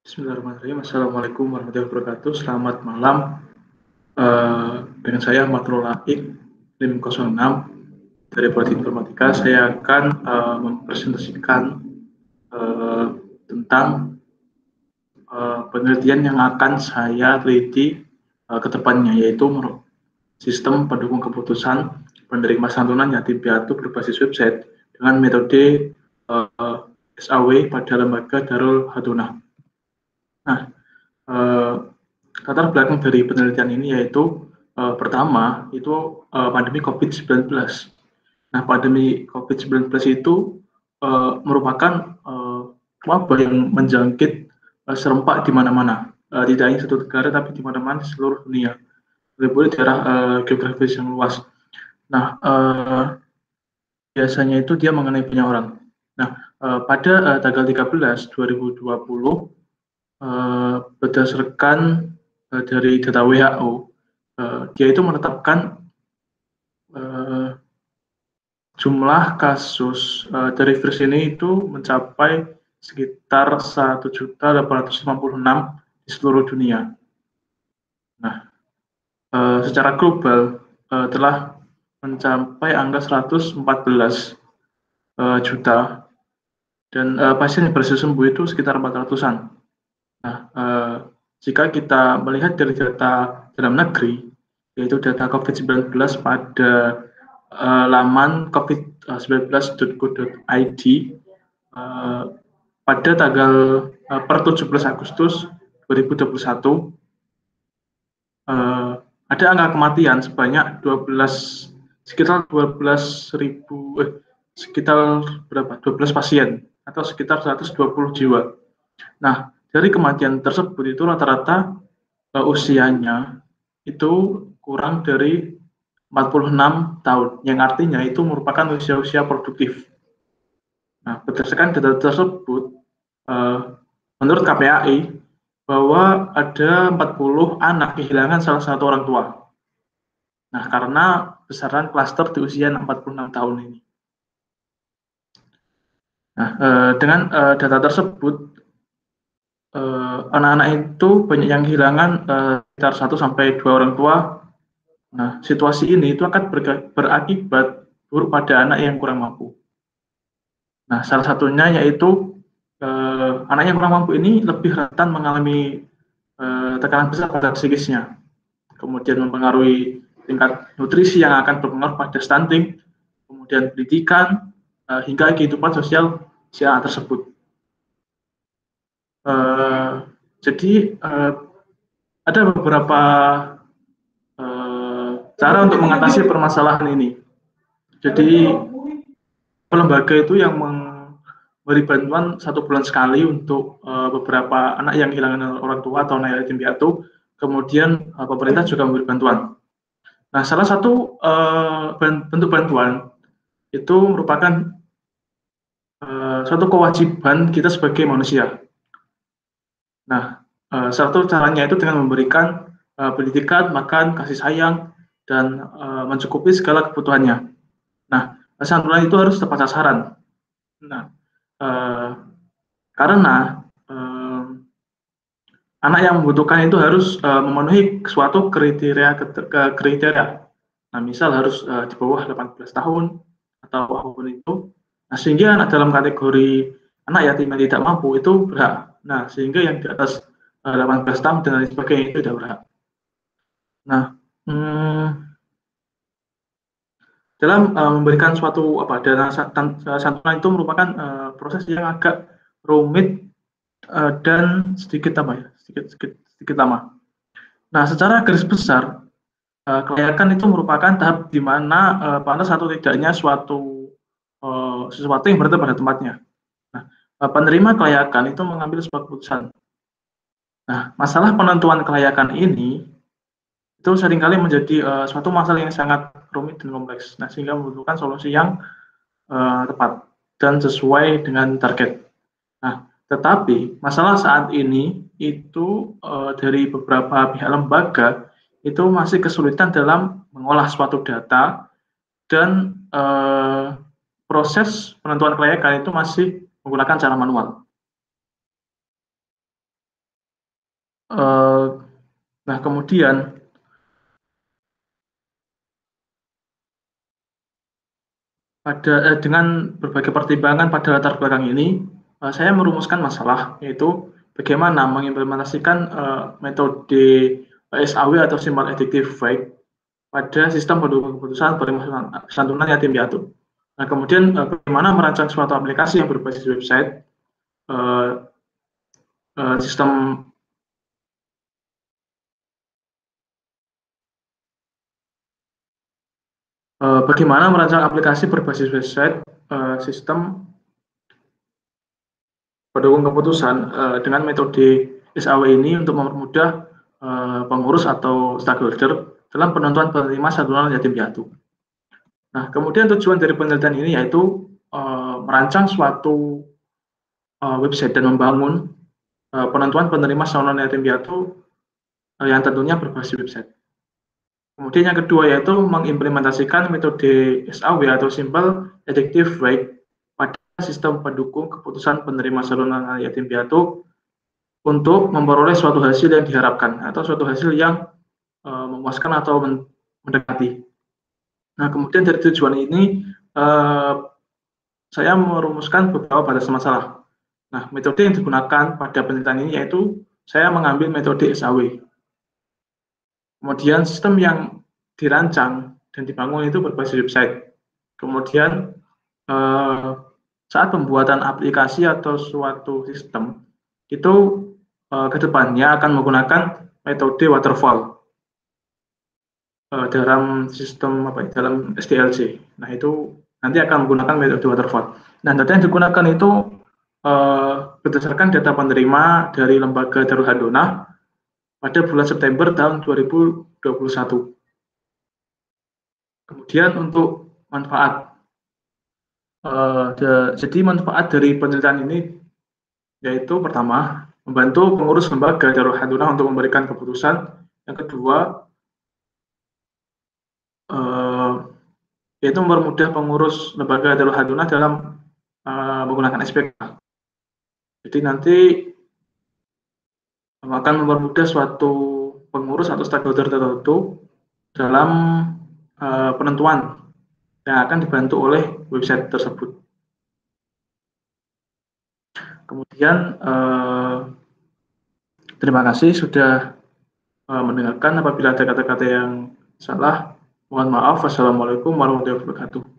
Bismillahirrahmanirrahim. Assalamualaikum warahmatullahi wabarakatuh. Selamat malam. Dengan saya Matrul Laik, NIM 06 dari Politik Informatika. Saya akan mempresentasikan tentang penelitian yang akan saya teliti ke depannya, yaitu sistem pendukung keputusan penerima santunan yatim piatu berbasis website dengan metode SAW pada lembaga Darul Hadunah. Nah, latar belakang dari penelitian ini yaitu pertama itu pandemi COVID-19. Nah, pandemi COVID-19 itu merupakan wabah yang menjangkit serempak di mana-mana, tidak hanya satu negara tapi di mana-mana di seluruh dunia, lebih daerah geografis yang luas. Nah, biasanya itu dia mengenai banyak orang. Nah, pada tanggal 13 2020 berdasarkan dari data WHO, dia itu menetapkan jumlah kasus dari virus ini itu mencapai sekitar 1.856 di seluruh dunia. Nah, secara global telah mencapai angka 114 juta dan pasien yang berhasil sembuh itu sekitar 400-an. Nah, jika kita melihat dari data dalam negeri, yaitu data COVID-19 pada laman covid19.go.id pada tanggal per 17 Agustus 2021, ada angka kematian sebanyak sekitar 12 pasien atau sekitar 120 jiwa. Nah, dari kematian tersebut itu rata-rata usianya itu kurang dari 46 tahun, yang artinya itu merupakan usia-usia produktif. Nah, berdasarkan data tersebut, menurut KPAI, bahwa ada 40 anak kehilangan salah satu orang tua. Nah, karena besaran klaster di usia 46 tahun ini. Nah, dengan data tersebut, anak-anak itu banyak yang kehilangan sekitar 1-2 orang tua. Nah, situasi ini itu akan berakibat buruk pada anak yang kurang mampu. Nah, salah satunya yaitu anak yang kurang mampu ini lebih rentan mengalami tekanan besar pada psikisnya, kemudian mempengaruhi tingkat nutrisi yang akan berpengaruh pada stunting, kemudian pendidikan, hingga kehidupan sosial si anak tersebut. Jadi ada beberapa cara untuk mengatasi permasalahan ini. Jadi lembaga itu yang memberi bantuan 1 bulan sekali untuk beberapa anak yang kehilangan orang tua atau anak yatim piatu. Kemudian pemerintah juga memberi bantuan. Nah, salah satu bentuk bantuan itu merupakan suatu kewajiban kita sebagai manusia. Nah, satu caranya itu dengan memberikan pendidikan, makan, kasih sayang, dan mencukupi segala kebutuhannya. Nah, santunan itu harus tepat sasaran. Nah, karena anak yang membutuhkan itu harus memenuhi suatu kriteria. Nah, misal harus di bawah 18 tahun atau apapun itu. Nah, sehingga anak dalam kategori anak yatim yang tidak mampu itu berhak. Nah, sehingga yang di atas 18 tahun dan lain sebagainya itu tidak berhak. Nah, dalam memberikan suatu dana santunan itu merupakan proses yang agak rumit dan sedikit lama. Nah, secara garis besar, kelayakan itu merupakan tahap di mana pantas atau tidaknya sesuatu yang berada pada tempatnya. Nah, penerima kelayakan itu mengambil sebuah keputusan. Nah, masalah penentuan kelayakan ini itu seringkali menjadi suatu masalah yang sangat rumit dan kompleks. Nah, sehingga membutuhkan solusi yang tepat dan sesuai dengan target. Nah, tetapi masalah saat ini itu dari beberapa pihak lembaga itu masih kesulitan dalam mengolah suatu data dan proses penentuan kelayakan itu masih menggunakan cara manual. Nah, kemudian dengan berbagai pertimbangan pada latar belakang ini, saya merumuskan masalah, yaitu bagaimana mengimplementasikan metode SAW atau Simple Addictive Weight pada sistem pendukung keputusan penerimaan santunan yatim piatu. Nah, kemudian bagaimana merancang suatu aplikasi yang berbasis website, sistem bagaimana merancang aplikasi berbasis website, sistem pendukung keputusan dengan metode SAW ini untuk mempermudah pengurus atau stakeholder dalam penentuan penerima santunan yatim piatu. Nah, kemudian tujuan dari penelitian ini yaitu merancang suatu website dan membangun penentuan penerima santunan yatim piatu yang tentunya berbasis website. Kemudian yang kedua yaitu mengimplementasikan metode SAW atau Simple Addictive Weight pada sistem pendukung keputusan penerima santunan yatim piatu untuk memperoleh suatu hasil yang diharapkan atau suatu hasil yang memuaskan atau mendekati. Nah, kemudian dari tujuan ini saya merumuskan beberapa batasan masalah. Nah, metode yang digunakan pada penelitian ini yaitu saya mengambil metode SAW. Kemudian sistem yang dirancang dan dibangun itu berbasis website. Kemudian saat pembuatan aplikasi atau suatu sistem itu kedepannya akan menggunakan metode waterfall dalam sistem dalam SDLC. Nah, itu nanti akan menggunakan metode waterfall. Nah, data yang digunakan itu berdasarkan data penerima dari Lembaga Darul Hadonah pada bulan September tahun 2021. Kemudian untuk manfaat, jadi manfaat dari penelitian ini yaitu pertama, membantu pengurus Lembaga Darul Hadonah untuk memberikan keputusan. Yang kedua, yaitu mempermudah pengurus Lembaga Darul Hadonah dalam menggunakan SPK. Jadi nanti akan mempermudah suatu pengurus atau stakeholder tertentu dalam penentuan yang akan dibantu oleh website tersebut. Kemudian terima kasih sudah mendengarkan. Apabila ada kata-kata yang salah, mohon maaf. Wassalamualaikum warahmatullahi wabarakatuh.